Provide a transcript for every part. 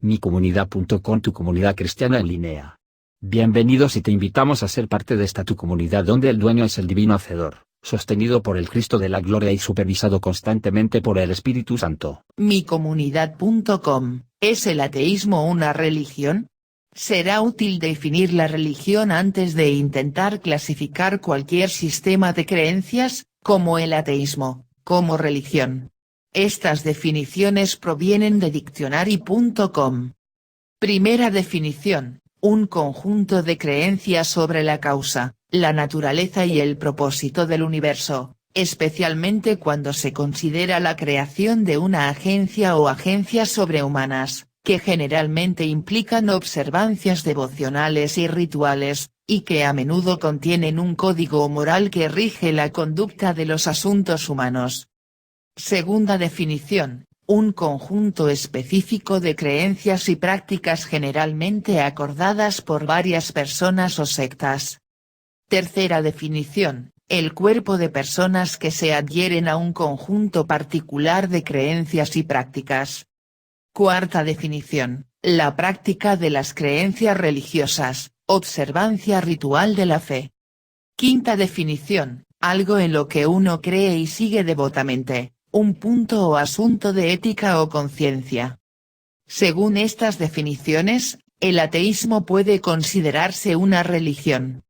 micomunidad.com, tu comunidad cristiana en línea. Bienvenidos y te invitamos a ser parte de esta tu comunidad donde el dueño es el divino Hacedor, sostenido por el Cristo de la Gloria y supervisado constantemente por el Espíritu Santo. Micomunidad.com, ¿es el ateísmo una religión? Será útil definir la religión antes de intentar clasificar cualquier sistema de creencias, como el ateísmo, como religión. Estas definiciones provienen de dictionary.com. Primera definición: un conjunto de creencias sobre la causa, la naturaleza y el propósito del universo, especialmente cuando se considera la creación de una agencia o agencias sobrehumanas, que generalmente implican observancias devocionales y rituales, y que a menudo contienen un código moral que rige la conducta de los asuntos humanos. Segunda definición: un conjunto específico de creencias y prácticas generalmente acordadas por varias personas o sectas. Tercera definición: el cuerpo de personas que se adhieren a un conjunto particular de creencias y prácticas. Cuarta definición: la práctica de las creencias religiosas, observancia ritual de la fe. Quinta definición: algo en lo que uno cree y sigue devotamente, un punto o asunto de ética o conciencia. Según estas definiciones, el ateísmo puede considerarse una religión.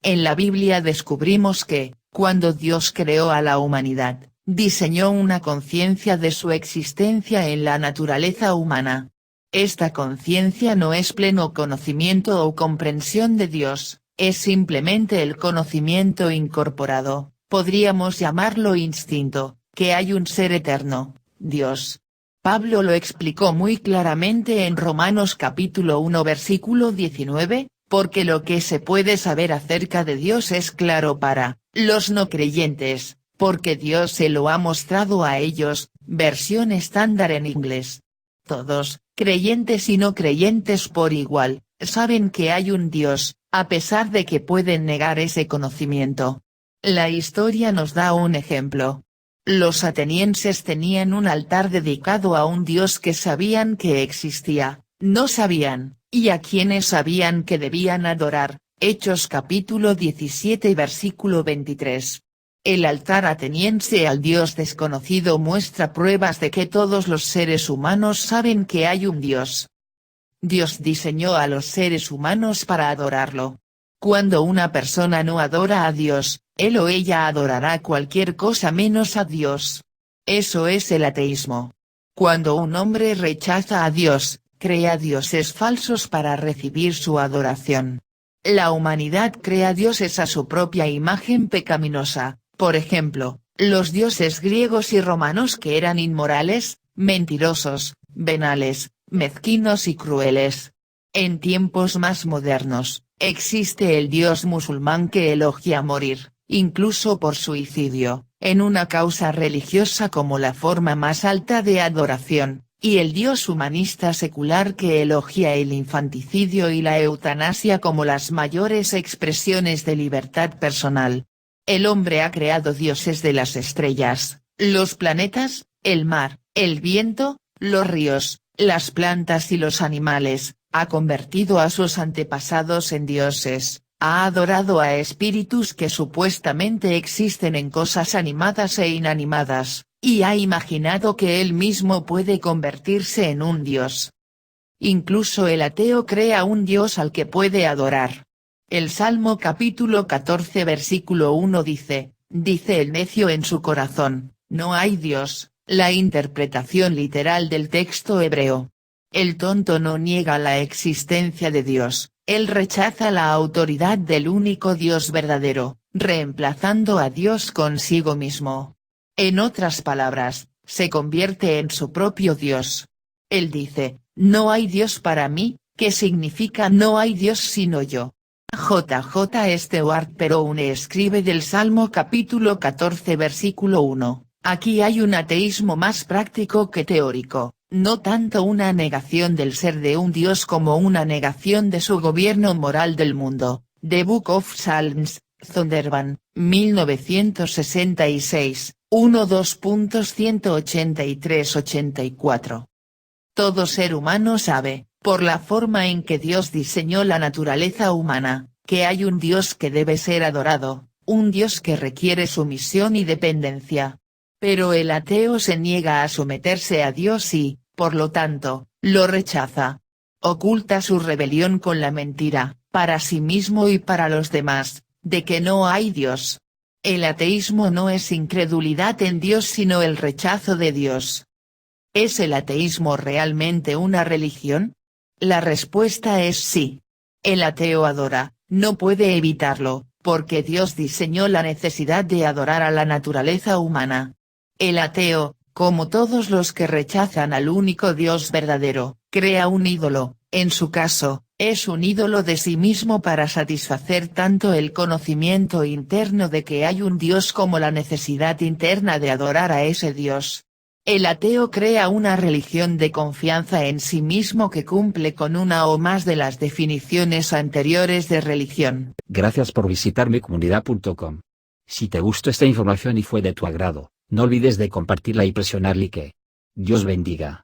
En la Biblia descubrimos que, cuando Dios creó a la humanidad, diseñó una conciencia de su existencia en la naturaleza humana. Esta conciencia no es pleno conocimiento o comprensión de Dios, es simplemente el conocimiento incorporado, podríamos llamarlo instinto, que hay un ser eterno, Dios. Pablo lo explicó muy claramente en Romanos capítulo 1 versículo 19, porque lo que se puede saber acerca de Dios es claro para los no creyentes, porque Dios se lo ha mostrado a ellos, versión estándar en inglés. Todos, creyentes y no creyentes por igual, saben que hay un Dios, a pesar de que pueden negar ese conocimiento. La historia nos da un ejemplo. Los atenienses tenían un altar dedicado a un dios que sabían que existía, no sabían, y a quienes sabían que debían adorar, Hechos capítulo 17 versículo 23. El altar ateniense al dios desconocido muestra pruebas de que todos los seres humanos saben que hay un Dios. Dios diseñó a los seres humanos para adorarlo. Cuando una persona no adora a Dios, él o ella adorará cualquier cosa menos a Dios. Eso es el ateísmo. Cuando un hombre rechaza a Dios, crea dioses falsos para recibir su adoración. La humanidad crea dioses a su propia imagen pecaminosa, por ejemplo, los dioses griegos y romanos que eran inmorales, mentirosos, venales, mezquinos y crueles. En tiempos más modernos, existe el dios musulmán que elogia morir, incluso por suicidio, en una causa religiosa como la forma más alta de adoración, y el dios humanista secular que elogia el infanticidio y la eutanasia como las mayores expresiones de libertad personal. El hombre ha creado dioses de las estrellas, los planetas, el mar, el viento, los ríos, las plantas y los animales, ha convertido a sus antepasados en dioses, ha adorado a espíritus que supuestamente existen en cosas animadas e inanimadas, y ha imaginado que él mismo puede convertirse en un dios. Incluso el ateo crea un dios al que puede adorar. El Salmo capítulo 14 versículo 1 dice el necio en su corazón, no hay Dios, la interpretación literal del texto hebreo. El tonto no niega la existencia de Dios, él rechaza la autoridad del único Dios verdadero, reemplazando a Dios consigo mismo. En otras palabras, se convierte en su propio Dios. Él dice, no hay Dios para mí, que significa no hay Dios sino yo. J.J. Stewart Peroune escribe del Salmo capítulo 14 versículo 1, aquí hay un ateísmo más práctico que teórico, no tanto una negación del ser de un Dios como una negación de su gobierno moral del mundo. The Book of Psalms, Zondervan, 1966, 1-2.183-84. Todo ser humano sabe, por la forma en que Dios diseñó la naturaleza humana, que hay un Dios que debe ser adorado, un Dios que requiere sumisión y dependencia. Pero el ateo se niega a someterse a Dios y, por lo tanto, lo rechaza. Oculta su rebelión con la mentira, para sí mismo y para los demás, de que no hay Dios. El ateísmo no es incredulidad en Dios sino el rechazo de Dios. ¿Es el ateísmo realmente una religión? La respuesta es sí. El ateo adora, no puede evitarlo, porque Dios diseñó la necesidad de adorar a la naturaleza humana. El ateo, como todos los que rechazan al único Dios verdadero, crea un ídolo, en su caso, es un ídolo de sí mismo para satisfacer tanto el conocimiento interno de que hay un Dios como la necesidad interna de adorar a ese Dios. El ateo crea una religión de confianza en sí mismo que cumple con una o más de las definiciones anteriores de religión. Gracias por visitar micomunidad.com. Si te gustó esta información y fue de tu agrado, no olvides de compartirla y presionar like. Dios bendiga.